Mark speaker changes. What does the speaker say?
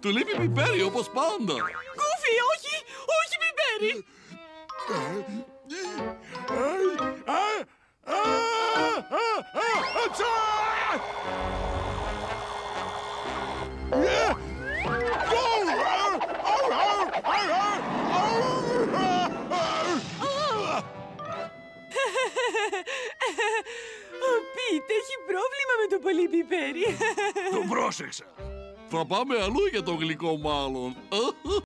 Speaker 1: Του λείπει πιπέρι όπως πάντα.
Speaker 2: Γκούφι, όχι! Όχι πιπέρι! Ο Πιτ έχει πρόβλημα με το πολύ πιπέρι.
Speaker 1: Το πρόσεξα. Θα πάμε αλλού για το γλυκό μάλλον.